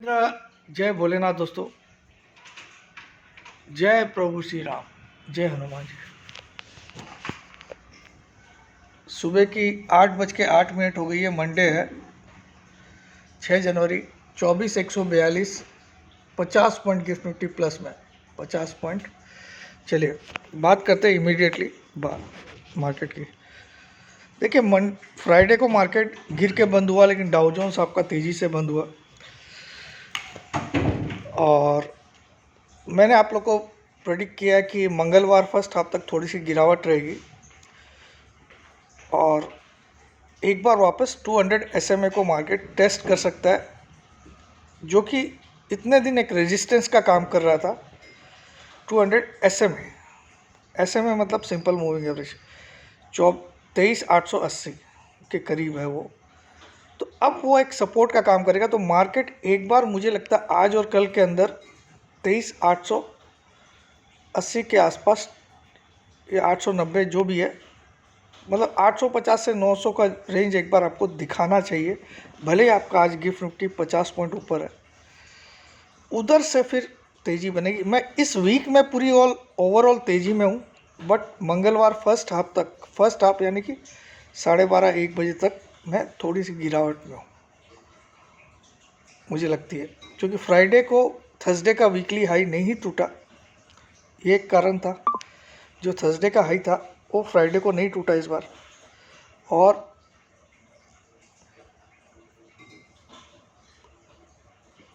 जय भोलेनाथ दोस्तों। जय प्रभु श्री राम। जय हनुमान जी। सुबह की 8:08 हो गई है। मंडे है, 6 जनवरी 24,142। 50 पॉइंट गिफ्ट निफ्टी प्लस में 50 पॉइंट। चलिए बात करते हैं इमीडिएटली मार्केट की। देखिए फ्राइडे को मार्केट गिर के बंद हुआ, लेकिन डाउ जोन्स आपका तेज़ी से बंद हुआ। और मैंने आप लोग को प्रेडिक्ट किया कि मंगलवार फर्स्ट हाफ तक थोड़ी सी गिरावट रहेगी और एक बार वापस 200 SMA को मार्केट टेस्ट कर सकता है, जो कि इतने दिन एक रेजिस्टेंस का काम कर रहा था। 200 SMA मतलब सिंपल मूविंग एवरेज 23,880 के करीब है वो। तो अब वो एक सपोर्ट का काम करेगा। तो मार्केट एक बार मुझे लगता है आज और कल के अंदर 23,880 के आसपास या 890 जो भी है, मतलब 850 से 900 का रेंज एक बार आपको दिखाना चाहिए। भले ही आपका आज गिफ्ट निफ्टी 50 पॉइंट ऊपर है, उधर से फिर तेज़ी बनेगी। मैं इस वीक में पूरी ओवरऑल तेज़ी में हूँ, बट मंगलवार फर्स्ट हाफ यानी कि 12:30-1 बजे तक मैं थोड़ी सी गिरावट में हूँ मुझे लगती है, क्योंकि फ्राइडे को थर्सडे का वीकली हाई नहीं टूटा। ये एक कारण था। जो थर्सडे का हाई था वो फ्राइडे को नहीं टूटा इस बार। और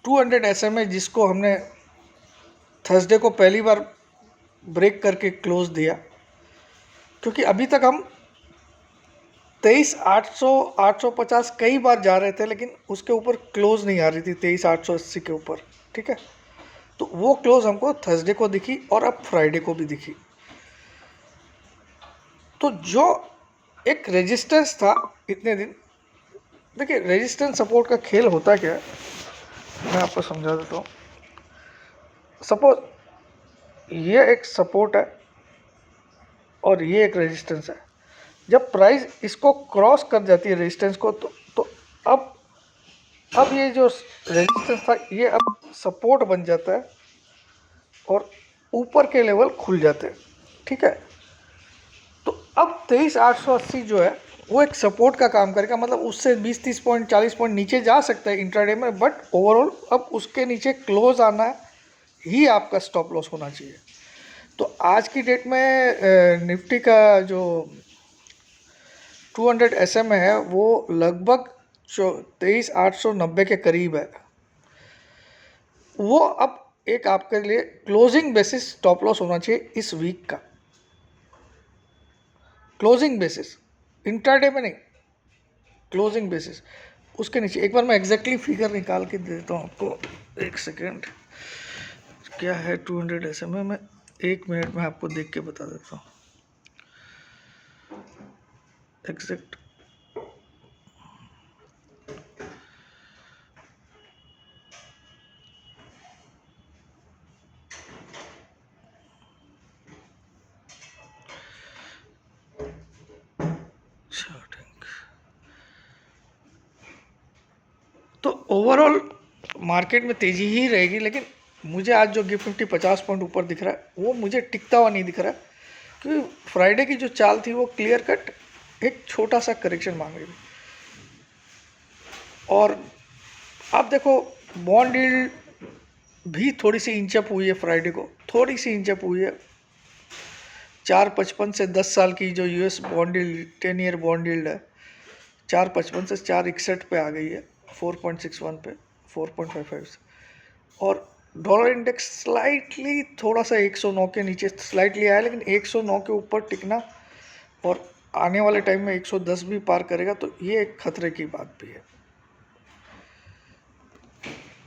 200 SMA जिसको हमने थर्सडे को पहली बार ब्रेक करके क्लोज दिया, क्योंकि अभी तक हम 23,800 850 कई बार जा रहे थे, लेकिन उसके ऊपर क्लोज नहीं आ रही थी 23,880 के ऊपर। ठीक है, तो वो क्लोज हमको थर्सडे को दिखी और अब फ्राइडे को भी दिखी। तो जो एक रेजिस्टेंस था इतने दिन, देखिए रेजिस्टेंस सपोर्ट का खेल होता क्या है, मैं आपको समझा देता हूँ। सपोज ये एक सपोर्ट है और ये एक रेजिस्टेंस है। जब प्राइस इसको क्रॉस कर जाती है रेजिस्टेंस को, तो अब ये जो रेजिस्टेंस था ये अब सपोर्ट बन जाता है और ऊपर के लेवल खुल जाते हैं। ठीक है, तो अब 23,880 जो है वो एक सपोर्ट का काम करेगा। मतलब उससे 20-30 पॉइंट 40 पॉइंट नीचे जा सकता है इंट्राडे में, बट ओवरऑल अब उसके नीचे क्लोज आना ही आपका स्टॉप लॉस होना चाहिए। तो आज की डेट में निफ्टी का जो 200 SMA है वो लगभग 23,890 के करीब है। वो अब एक आपके लिए क्लोजिंग बेसिस स्टॉप लॉस होना चाहिए इस वीक का। क्लोजिंग बेसिस, इंट्राडे में नहीं, क्लोजिंग बेसिस उसके नीचे। एक बार मैं एग्जैक्टली फिगर निकाल के दे देता हूँ आपको, एक सेकेंड। क्या है 200 SMA में, 1 मिनट में आपको देख के बता देता हूँ एग्जैक्ट। तो ओवरऑल मार्केट में तेज़ी ही रहेगी, लेकिन मुझे आज जो गिफ्ट निफ्टी 50 पॉइंट ऊपर दिख रहा है वो मुझे टिकता हुआ नहीं दिख रहा है, क्योंकि फ्राइडे की जो चाल थी वो क्लियर कट एक छोटा सा करेक्शन मांग रही थी। और आप देखो बॉन्ड यील्ड भी थोड़ी सी इंचअप हुई है फ्राइडे को, थोड़ी सी इंचअप हुई है। 4.55 से 10 साल की जो US bond yield 10 year bond yield है, 4.55 से 4.61 पे आ गई है, 4.61 पे 4.55 से। और डॉलर इंडेक्स स्लाइटली थोड़ा सा 109 के नीचे स्लाइटली आया, लेकिन 109 के ऊपर टिकना और आने वाले टाइम में 110 भी पार करेगा, तो ये एक खतरे की बात भी है।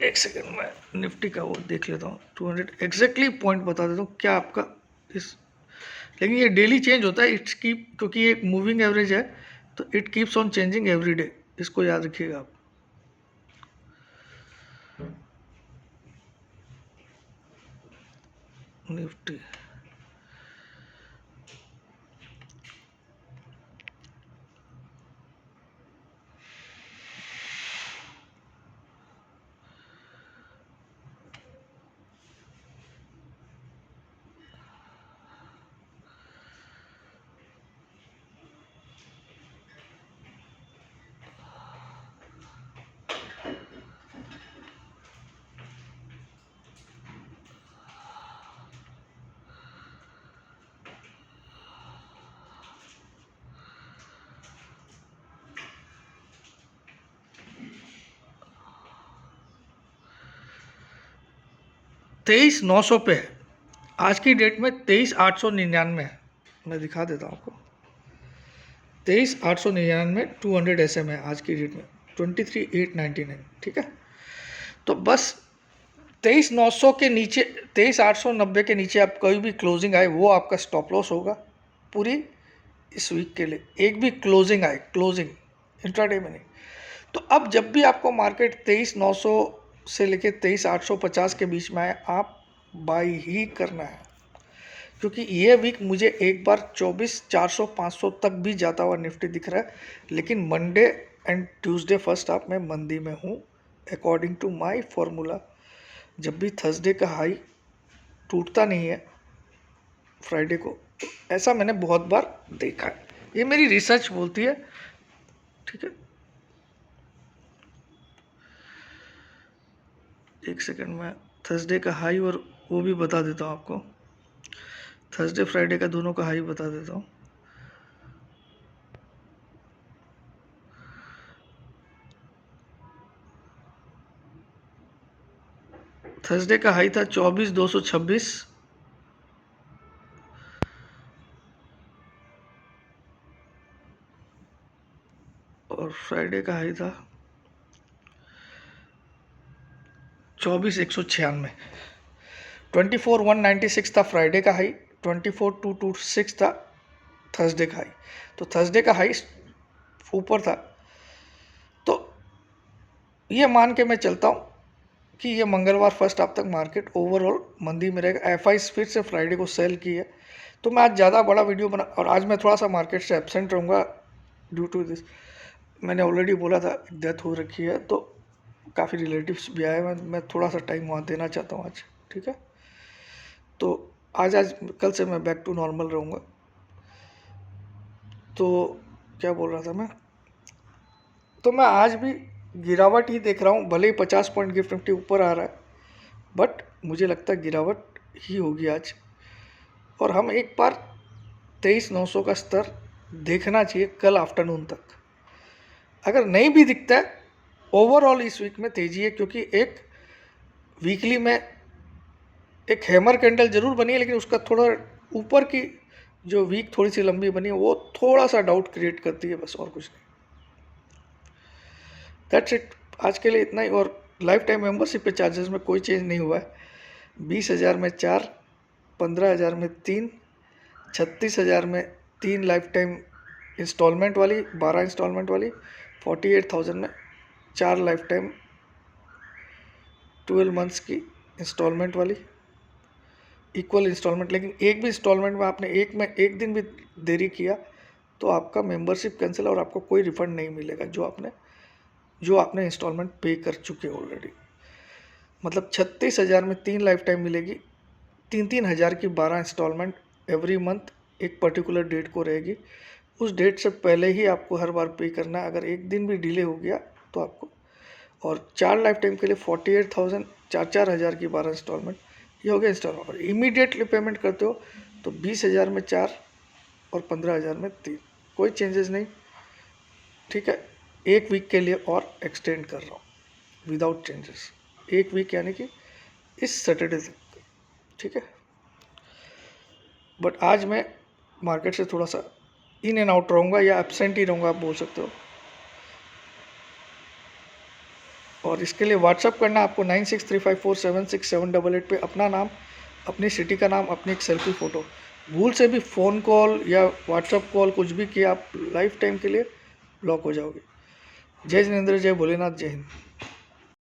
एक सेकंड में निफ्टी का वो देख लेता हूँ, 200 एग्जैक्टली पॉइंट बता देता हूँ क्या आपका इस। लेकिन ये डेली चेंज होता है, इट्स कीप, क्योंकि ये एक मूविंग एवरेज है तो it keeps on changing every day, इसको याद रखिएगा आप। निफ्टी 23,900 पे है, आज की डेट में 23,899 है। मैं दिखा देता हूँ आपको, 23,899 200 SM है आज की डेट में, 23,899, ठीक है। तो बस 23,900 के नीचे, 23,890 के नीचे आप कोई भी क्लोजिंग आए वो आपका स्टॉप लॉस होगा पूरी इस वीक के लिए। एक भी क्लोजिंग आए, क्लोजिंग इंट्राडे में नहीं। तो अब जब भी आपको मार्केट 23,900 से लेके 23,850 के बीच में आए, आप बाई ही करना है, क्योंकि ये वीक मुझे एक बार 24,400-500 तक भी जाता हुआ निफ्टी दिख रहा है। लेकिन Monday and Tuesday first half में मंदी में हूँ अकॉर्डिंग टू माय फॉर्मूला। जब भी थर्सडे का हाई टूटता नहीं है फ्राइडे को, ऐसा मैंने बहुत बार देखा है, ये मेरी रिसर्च बोलती है, ठीक है। एक सेकंड में थर्सडे का हाई और वो भी बता देता हूँ आपको, थर्सडे फ्राइडे का दोनों का हाई बता देता हूँ। थर्सडे का हाई था 24,226 और फ्राइडे का हाई था 24,196। 24,196 था फ्राइडे का हाई, 24,226 था थर्सडे का हाई। तो थर्सडे का हाई ऊपर था, तो ये मान के मैं चलता हूँ कि ये मंगलवार फर्स्ट हाफ तक मार्केट ओवरऑल मंदी में रहेगा। एफआई फिर से फ्राइडे को सेल की है, तो मैं आज ज़्यादा बड़ा वीडियो बना, और आज मैं थोड़ा सा मार्केट से एब्सेंट रहूँगा ड्यू टू दिस। मैंने ऑलरेडी बोला था डेथ हो रखी है, तो काफ़ी रिलेटिव्स भी आए, मैं थोड़ा सा टाइम वहाँ देना चाहता हूँ आज, ठीक है। तो आज कल से मैं बैक टू नॉर्मल रहूँगा। तो क्या बोल रहा था मैं, तो मैं आज भी गिरावट ही देख रहा हूँ, भले ही 50 पॉइंट गिफ्ट निफ्टी ऊपर आ रहा है, बट मुझे लगता है गिरावट ही होगी आज। और हम एक बार 23,900 का स्तर देखना चाहिए कल आफ्टरनून तक। अगर नहीं भी दिखता है, ओवरऑल इस वीक में तेजी है, क्योंकि एक वीकली में एक हैमर कैंडल जरूर बनी है, लेकिन उसका थोड़ा ऊपर की जो वीक थोड़ी सी लंबी बनी है वो थोड़ा सा डाउट क्रिएट करती है, बस और कुछ नहीं। दैट्स इट, आज के लिए इतना ही। और लाइफ टाइम मेंबरशिप पे चार्जेस में कोई चेंज नहीं हुआ है। 20,000 में 4, 15,000 में 3, 36,000 में 3 लाइफ टाइम इंस्टॉलमेंट वाली, 12 इंस्टॉलमेंट वाली, 48,000 में 4 लाइफ टाइम 12 मंथ्स की इंस्टॉलमेंट वाली, इक्वल इंस्टॉलमेंट। लेकिन एक भी इंस्टॉलमेंट में आपने एक दिन भी देरी किया तो आपका मेंबरशिप कैंसिल और आपको कोई रिफंड नहीं मिलेगा जो आपने इंस्टॉलमेंट पे कर चुके ऑलरेडी। मतलब 36,000 में 3 लाइफ टाइम मिलेगी, 3,000 की 12 इंस्टॉलमेंट एवरी मंथ एक पर्टिकुलर डेट को रहेगी। उस डेट से पहले ही आपको हर बार पे करना है। अगर एक दिन भी डिले हो गया तो आपको, और 4 लाइफ टाइम के लिए 48,000, 4,000 की 12 इंस्टॉलमेंट, ये हो गया इंस्टॉलमेंट। और इमीडिएटली पेमेंट करते हो तो 20,000 में 4 और 15,000 में 3, कोई चेंजेस नहीं, ठीक है। एक वीक के लिए और एक्सटेंड कर रहा हूँ विदाउट चेंजेस, एक वीक यानी कि इस सैटरडे तक, ठीक है। बट आज मैं मार्केट से थोड़ा सा इन एंड आउट रहूँगा या एब्सेंट ही रहूँगा, आप बोल सकते हो। और इसके लिए व्हाट्सअप करना आपको 9635476788 पे अपना नाम, अपनी सिटी का नाम, अपनी एक सेल्फी फ़ोटो। भूल से भी फ़ोन कॉल या व्हाट्सअप कॉल कुछ भी किया, आप लाइफ टाइम के लिए ब्लॉक हो जाओगे। जय जिनेंद्र, जय भोलेनाथ, जय हिंद।